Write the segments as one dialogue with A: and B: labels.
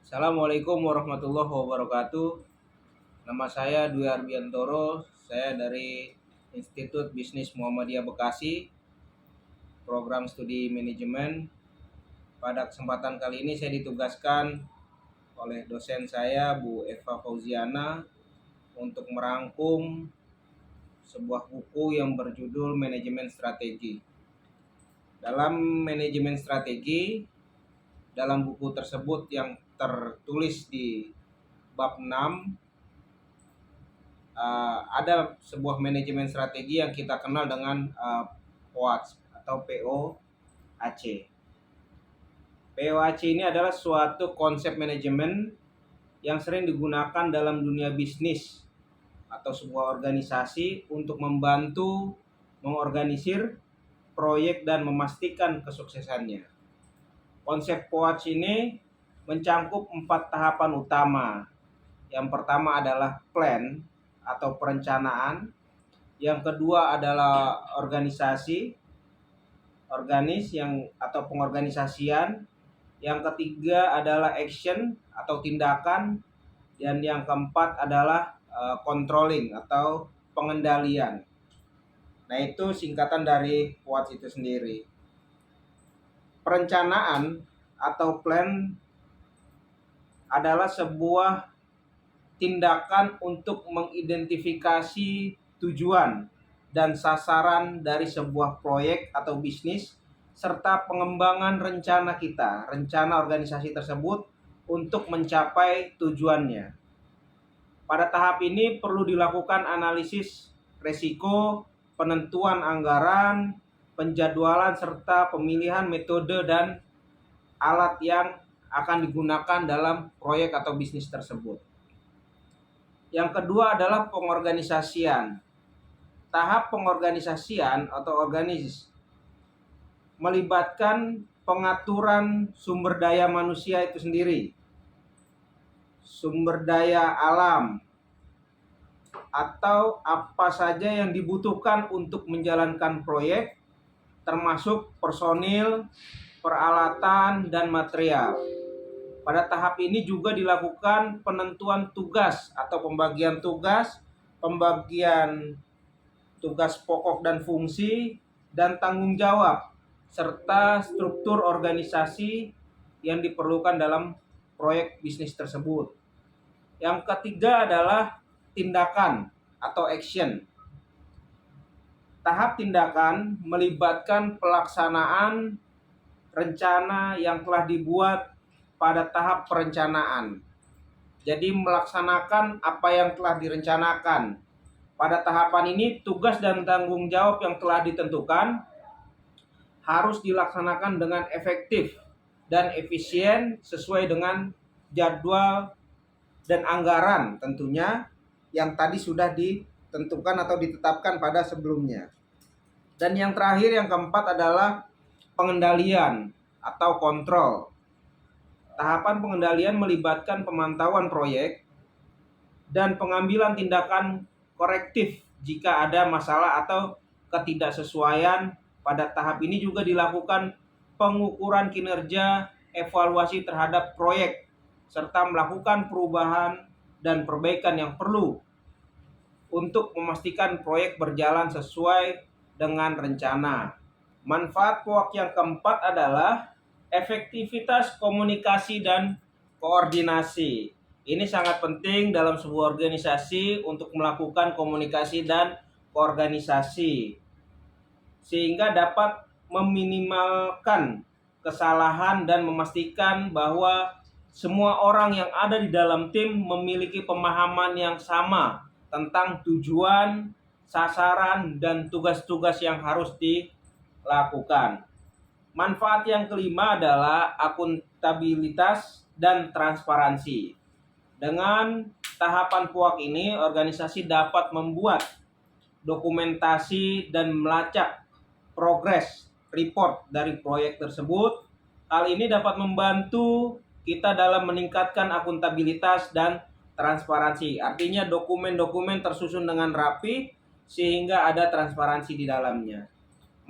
A: Assalamualaikum warahmatullahi wabarakatuh. Nama saya Dwi Arbiantoro. Saya dari Institut Bisnis Muhammadiyah Bekasi, program studi manajemen. Pada kesempatan kali ini saya ditugaskan oleh dosen saya, Bu Eva Fauziana, untuk merangkum sebuah buku yang berjudul Manajemen Strategi. Dalam manajemen strategi, dalam buku tersebut yang tertulis di bab 6, ada sebuah manajemen strategi yang kita kenal dengan POAC atau POAC. POAC ini adalah suatu konsep manajemen yang sering digunakan dalam dunia bisnis atau sebuah organisasi untuk membantu mengorganisir proyek dan memastikan kesuksesannya. Konsep POAC ini mencangkup 4 tahapan utama. Yang pertama adalah plan atau perencanaan. Yang kedua adalah atau pengorganisasian. Yang ketiga adalah action atau tindakan, dan yang keempat adalah controlling atau pengendalian. Nah, itu singkatan dari POAC itu sendiri. Perencanaan atau plan adalah sebuah tindakan untuk mengidentifikasi tujuan dan sasaran dari sebuah proyek atau bisnis, serta pengembangan rencana organisasi tersebut untuk mencapai tujuannya. Pada tahap ini perlu dilakukan analisis risiko, penentuan anggaran, penjadwalan, serta pemilihan metode dan alat yang akan digunakan dalam proyek atau bisnis tersebut. Yang kedua adalah pengorganisasian. Tahap pengorganisasian atau melibatkan pengaturan sumber daya manusia itu sendiri, sumber daya alam, atau apa saja yang dibutuhkan untuk menjalankan proyek, termasuk personil, peralatan, dan material. Pada tahap ini juga dilakukan penentuan tugas atau pembagian tugas pokok dan fungsi, dan tanggung jawab, serta struktur organisasi yang diperlukan dalam proyek bisnis tersebut. Yang ketiga adalah tindakan atau action. Tahap tindakan melibatkan pelaksanaan rencana yang telah dibuat pada tahap perencanaan. Jadi melaksanakan apa yang telah direncanakan. Pada tahapan ini tugas dan tanggung jawab yang telah ditentukan harus dilaksanakan dengan efektif dan efisien sesuai dengan jadwal dan anggaran tentunya yang tadi sudah ditentukan atau ditetapkan pada sebelumnya. Dan yang terakhir, yang keempat, adalah pengendalian atau kontrol. Tahapan pengendalian melibatkan pemantauan proyek dan pengambilan tindakan korektif jika ada masalah atau ketidaksesuaian. Pada tahap ini juga dilakukan pengukuran kinerja, evaluasi terhadap proyek, serta melakukan perubahan dan perbaikan yang perlu untuk memastikan proyek berjalan sesuai dengan rencana. Manfaat POAC yang keempat adalah efektivitas komunikasi dan koordinasi. Ini sangat penting dalam sebuah organisasi untuk melakukan komunikasi dan koorganisasi, sehingga dapat meminimalkan kesalahan dan memastikan bahwa semua orang yang ada di dalam tim memiliki pemahaman yang sama tentang tujuan, sasaran, dan tugas-tugas yang harus dilakukan. Manfaat yang kelima adalah akuntabilitas dan transparansi. Dengan tahapan POAC ini, organisasi dapat membuat dokumentasi dan melacak progres report dari proyek tersebut. Hal ini dapat membantu kita dalam meningkatkan akuntabilitas dan transparansi. Artinya dokumen-dokumen tersusun dengan rapi sehingga ada transparansi di dalamnya.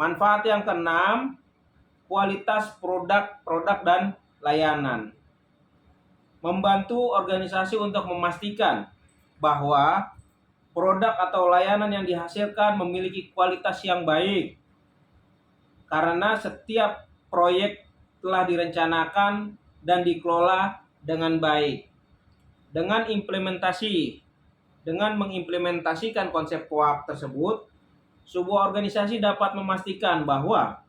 A: Manfaat yang keenam, kualitas produk dan layanan. membantu organisasi untuk memastikan bahwa produk atau layanan yang dihasilkan memiliki kualitas yang baik, karena setiap proyek telah direncanakan dan dikelola dengan baik. Dengan mengimplementasikan konsep POAK tersebut, sebuah organisasi dapat memastikan bahwa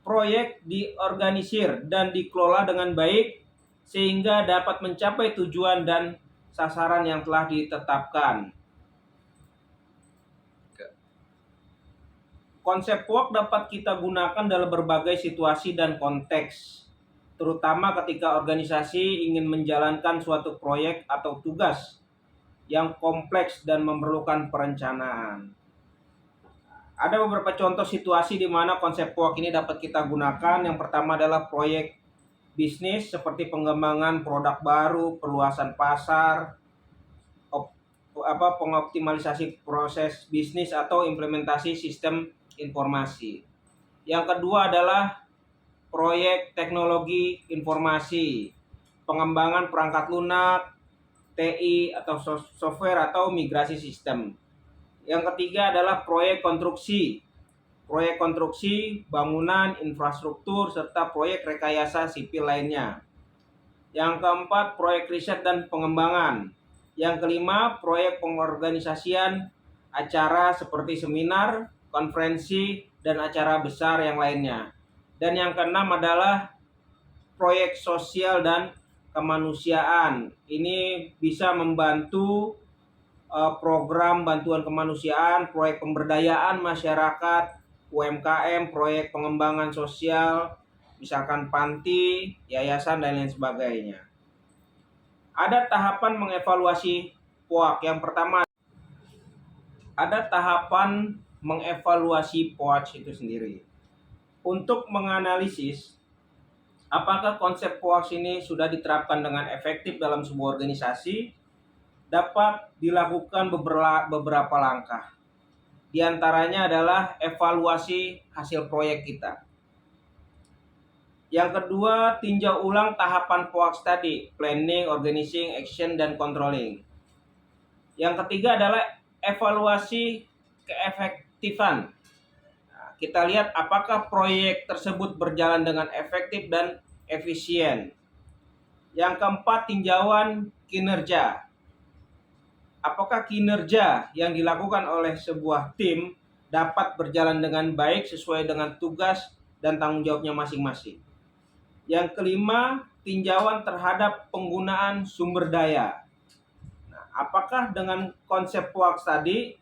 A: proyek diorganisir dan dikelola dengan baik sehingga dapat mencapai tujuan dan sasaran yang telah ditetapkan. Konsep POAK dapat kita gunakan dalam berbagai situasi dan konteks, terutama ketika organisasi ingin menjalankan suatu proyek atau tugas yang kompleks dan memerlukan perencanaan. Ada beberapa contoh situasi di mana konsep POAK ini dapat kita gunakan. Yang pertama adalah proyek bisnis seperti pengembangan produk baru, perluasan pasar, pengoptimalisasi proses bisnis atau implementasi sistem informasi. Yang kedua adalah proyek teknologi informasi, pengembangan perangkat lunak, TI atau software atau migrasi sistem. Yang ketiga adalah proyek konstruksi, bangunan, infrastruktur, serta proyek rekayasa sipil lainnya. Yang keempat, proyek riset dan pengembangan. Yang kelima, proyek pengorganisasian acara seperti seminar, konferensi, dan acara besar yang lainnya. Dan yang keenam adalah proyek sosial dan kemanusiaan. Ini bisa membantu program bantuan kemanusiaan, proyek pemberdayaan masyarakat, UMKM, proyek pengembangan sosial, misalkan panti, yayasan, dan lain sebagainya. Ada tahapan mengevaluasi POAK. Yang pertama, ada tahapan mengevaluasi POAK itu sendiri. Untuk menganalisis apakah konsep POAK ini sudah diterapkan dengan efektif dalam sebuah organisasi, dapat dilakukan beberapa langkah. Di antaranya adalah evaluasi hasil proyek kita. Yang kedua, tinjau ulang tahapan POAK tadi, planning, organizing, action, dan controlling. Yang ketiga adalah evaluasi keefektifan. Nah, kita lihat apakah proyek tersebut berjalan dengan efektif dan efisien. Yang keempat, tinjauan kinerja. Apakah kinerja yang dilakukan oleh sebuah tim dapat berjalan dengan baik sesuai dengan tugas dan tanggung jawabnya masing-masing. Yang kelima, tinjauan terhadap penggunaan sumber daya. Nah, apakah dengan konsep POAK tadi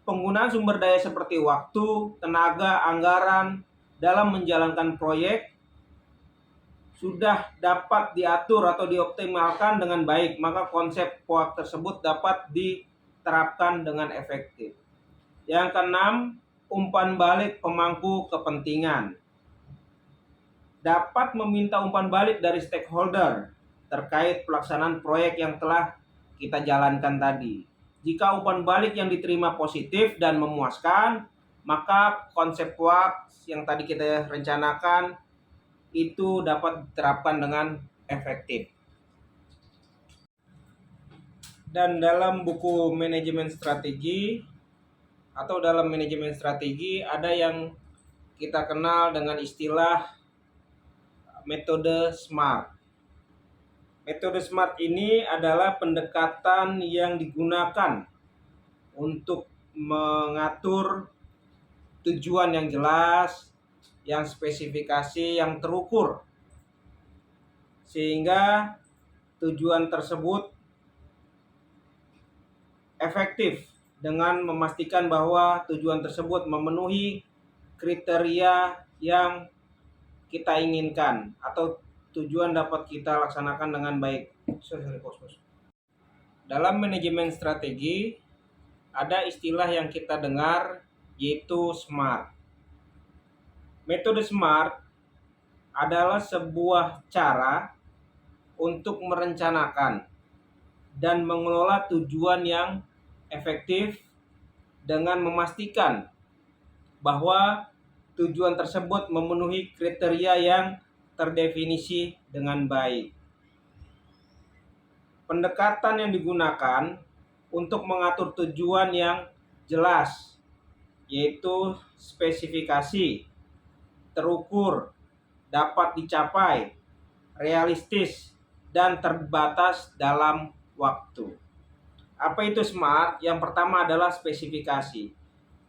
A: penggunaan sumber daya seperti waktu, tenaga, anggaran dalam menjalankan proyek sudah dapat diatur atau dioptimalkan dengan baik, maka konsep POAK tersebut dapat diterapkan dengan efektif. Yang keenam, umpan balik pemangku kepentingan. Dapat meminta umpan balik dari stakeholder terkait pelaksanaan proyek yang telah kita jalankan tadi. Jika umpan balik yang diterima positif dan memuaskan, maka konsep POAK yang tadi kita rencanakan itu dapat diterapkan dengan efektif. Dan dalam buku manajemen strategi atau dalam manajemen strategi ada yang kita kenal dengan istilah metode SMART. Metode SMART ini adalah pendekatan yang digunakan untuk mengatur tujuan yang jelas, yang spesifikasi, yang terukur, sehingga tujuan tersebut efektif dengan memastikan bahwa tujuan tersebut memenuhi kriteria yang kita inginkan atau tujuan dapat kita laksanakan dengan baik. Dalam manajemen strategi ada istilah yang kita dengar yaitu SMART. Metode SMART adalah sebuah cara untuk merencanakan dan mengelola tujuan yang efektif dengan memastikan bahwa tujuan tersebut memenuhi kriteria yang terdefinisi dengan baik. Pendekatan yang digunakan untuk mengatur tujuan yang jelas, yaitu spesifikasi, terukur, dapat dicapai, realistis, dan terbatas dalam waktu. Apa itu SMART? Yang pertama adalah spesifikasi.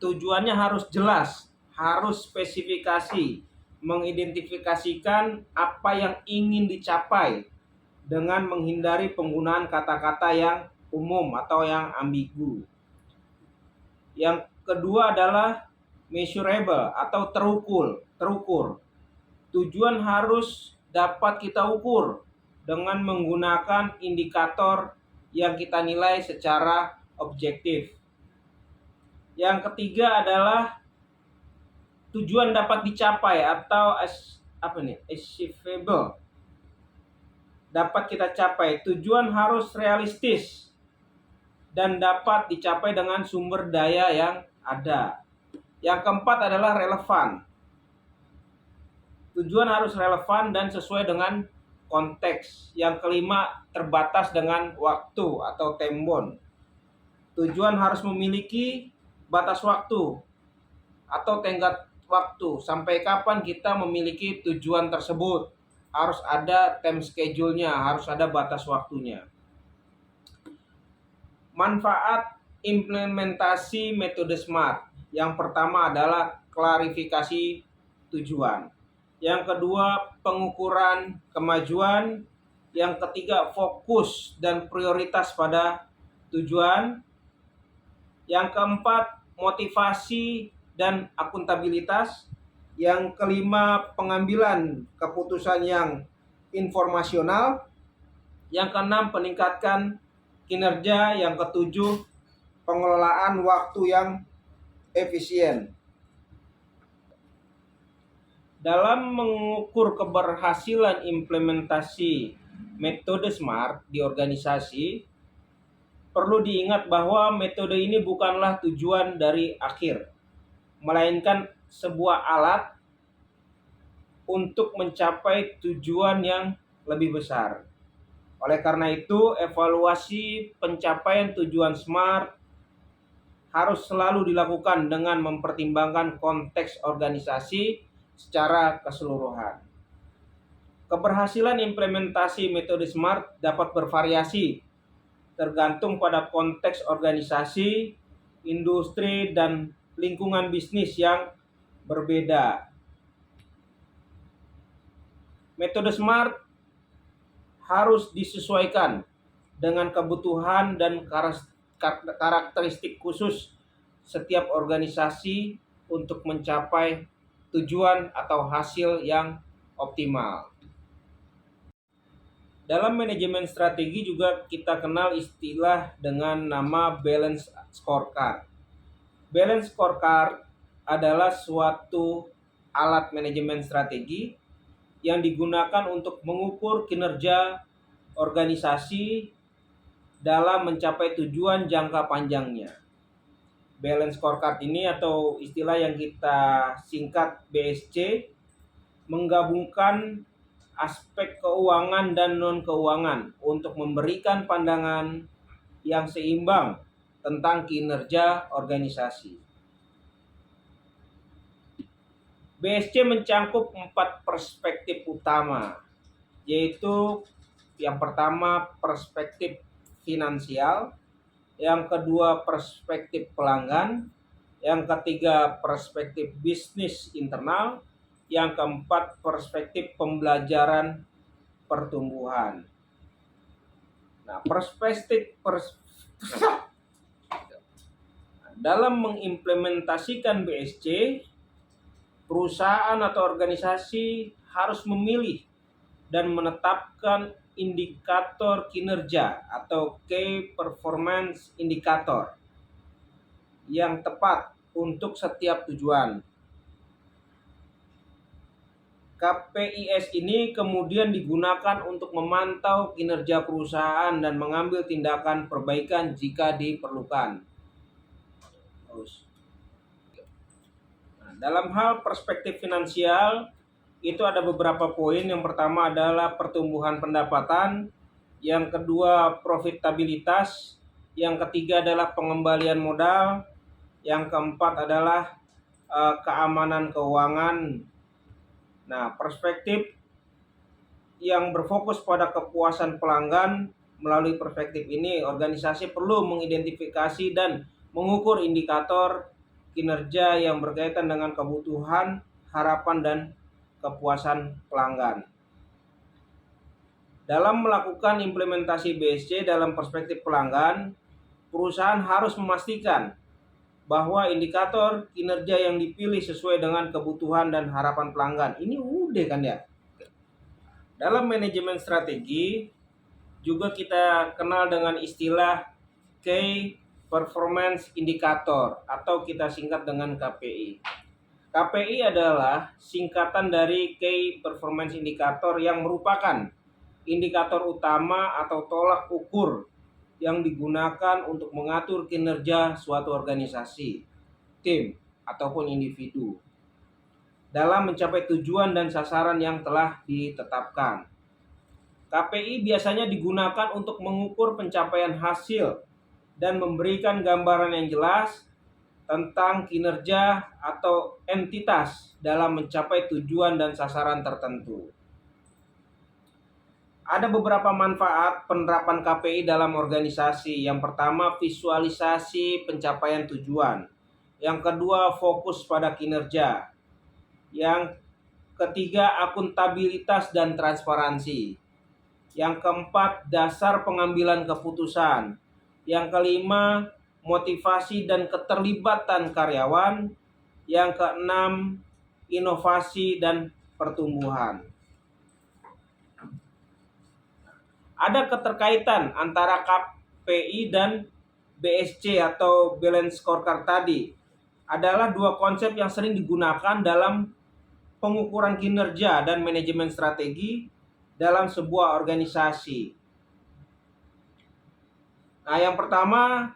A: Tujuannya harus jelas, harus spesifikasi, mengidentifikasikan apa yang ingin dicapai dengan menghindari penggunaan kata-kata yang umum atau yang ambigu. Yang kedua adalah measurable atau terukur. Tujuan harus dapat kita ukur dengan menggunakan indikator yang kita nilai secara objektif. Yang ketiga adalah tujuan dapat dicapai atau achievable. Dapat kita capai. Tujuan harus realistis dan dapat dicapai dengan sumber daya yang ada. Yang keempat adalah relevan. Tujuan harus relevan dan sesuai dengan konteks. Yang kelima, terbatas dengan waktu atau tembon. Tujuan harus memiliki batas waktu atau tenggat waktu. Sampai kapan kita memiliki tujuan tersebut. Harus ada time schedule-nya, harus ada batas waktunya. Manfaat implementasi metode SMART. Yang pertama adalah klarifikasi tujuan. Yang kedua, pengukuran kemajuan. Yang ketiga, fokus dan prioritas pada tujuan. Yang keempat, motivasi dan akuntabilitas. Yang kelima, pengambilan keputusan yang informasional. Yang keenam, peningkatkan kinerja. Yang ketujuh, pengelolaan waktu yang efisien. Dalam mengukur keberhasilan implementasi metode SMART di organisasi, perlu diingat bahwa metode ini bukanlah tujuan dari akhir, melainkan sebuah alat untuk mencapai tujuan yang lebih besar. Oleh karena itu, evaluasi pencapaian tujuan SMART harus selalu dilakukan dengan mempertimbangkan konteks organisasi secara keseluruhan. Keberhasilan implementasi metode SMART dapat bervariasi tergantung pada konteks organisasi, industri, dan lingkungan bisnis yang berbeda. Metode SMART harus disesuaikan dengan kebutuhan dan karakteristik khusus setiap organisasi untuk mencapai tujuan atau hasil yang optimal. Dalam manajemen strategi juga kita kenal istilah dengan nama balance scorecard. Balance scorecard adalah suatu alat manajemen strategi yang digunakan untuk mengukur kinerja organisasi dalam mencapai tujuan jangka panjangnya. Balance scorecard ini atau istilah yang kita singkat BSC menggabungkan aspek keuangan dan non-keuangan untuk memberikan pandangan yang seimbang tentang kinerja organisasi. BSC mencangkup 4 perspektif utama, yaitu yang pertama perspektif finansial, yang kedua perspektif pelanggan, yang ketiga perspektif bisnis internal, yang keempat perspektif pembelajaran pertumbuhan. Nah, dalam mengimplementasikan BSC, perusahaan atau organisasi harus memilih dan menetapkan indikator kinerja atau Key Performance Indicator yang tepat untuk setiap tujuan. KPIs ini kemudian digunakan untuk memantau kinerja perusahaan dan mengambil tindakan perbaikan jika diperlukan. Dalam hal perspektif finansial, itu ada beberapa poin. Yang pertama adalah pertumbuhan pendapatan, yang kedua profitabilitas, yang ketiga adalah pengembalian modal, yang keempat adalah keamanan keuangan. Nah, perspektif yang berfokus pada kepuasan pelanggan. Melalui perspektif ini, organisasi perlu mengidentifikasi dan mengukur indikator kinerja yang berkaitan dengan kebutuhan, harapan, dan kepuasan pelanggan. Dalam melakukan implementasi BSC dalam perspektif pelanggan, perusahaan harus memastikan bahwa indikator kinerja yang dipilih sesuai dengan kebutuhan dan harapan pelanggan. Ini udah kan ya. Dalam manajemen strategi juga kita kenal dengan istilah Key Performance Indicator atau kita singkat dengan KPI. KPI adalah singkatan dari Key Performance Indicator yang merupakan indikator utama atau tolak ukur yang digunakan untuk mengatur kinerja suatu organisasi, tim, ataupun individu dalam mencapai tujuan dan sasaran yang telah ditetapkan. KPI biasanya digunakan untuk mengukur pencapaian hasil dan memberikan gambaran yang jelas tentang kinerja atau entitas dalam mencapai tujuan dan sasaran tertentu. Ada beberapa manfaat penerapan KPI dalam organisasi. Yang pertama, visualisasi pencapaian tujuan. Yang kedua, fokus pada kinerja. Yang ketiga, akuntabilitas dan transparansi. Yang keempat, dasar pengambilan keputusan. Yang kelima, motivasi dan keterlibatan karyawan. Yang keenam, inovasi dan pertumbuhan. Ada keterkaitan antara KPI dan BSC atau Balance Scorecard tadi. Adalah dua konsep yang sering digunakan dalam pengukuran kinerja dan manajemen strategi dalam sebuah organisasi. Nah, yang pertama,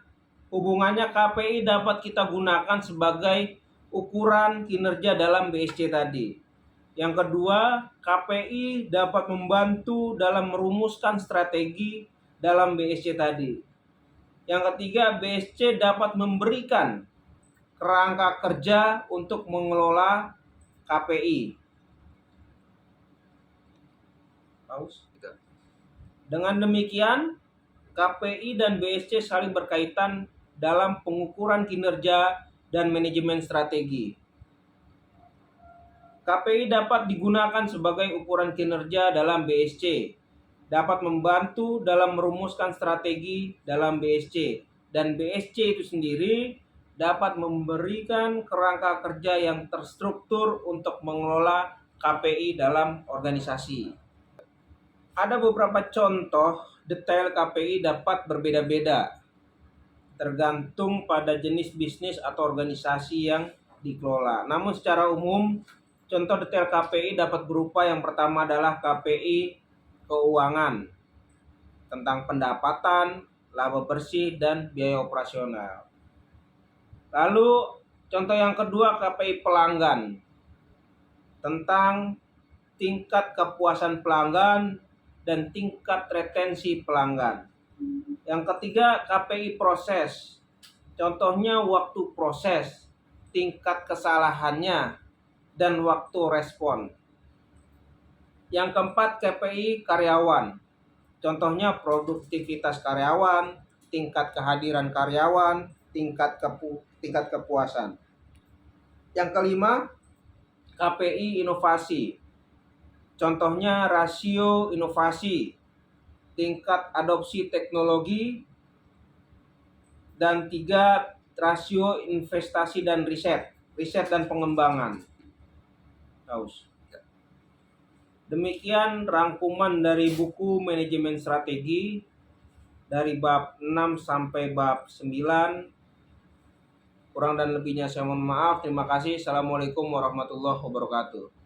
A: hubungannya KPI dapat kita gunakan sebagai ukuran kinerja dalam BSC tadi. Yang kedua, KPI dapat membantu dalam merumuskan strategi dalam BSC tadi. Yang ketiga, BSC dapat memberikan kerangka kerja untuk mengelola KPI. Dengan demikian, KPI dan BSC saling berkaitan dalam pengukuran kinerja dan manajemen strategi. KPI dapat digunakan sebagai ukuran kinerja dalam BSC, dapat membantu dalam merumuskan strategi dalam BSC, dan BSC itu sendiri dapat memberikan kerangka kerja yang terstruktur untuk mengelola KPI dalam organisasi. Ada beberapa contoh detail KPI dapat berbeda-beda tergantung pada jenis bisnis atau organisasi yang dikelola. Namun secara umum, contoh detail KPI dapat berupa yang pertama adalah KPI keuangan tentang pendapatan, laba bersih, dan biaya operasional. Lalu contoh yang kedua KPI pelanggan tentang tingkat kepuasan pelanggan dan tingkat retensi pelanggan. Yang ketiga KPI proses, contohnya waktu proses, tingkat kesalahannya, dan waktu respon. Yang keempat KPI karyawan, contohnya produktivitas karyawan, tingkat kehadiran karyawan, tingkat kepuasan. Yang kelima KPI inovasi, contohnya rasio inovasi, tingkat adopsi teknologi, dan tiga rasio investasi dan riset dan pengembangan. Demikian rangkuman dari buku manajemen strategi dari bab 6 sampai bab 9. Kurang dan lebihnya saya mohon maaf. Terima kasih. Assalamualaikum warahmatullahi wabarakatuh.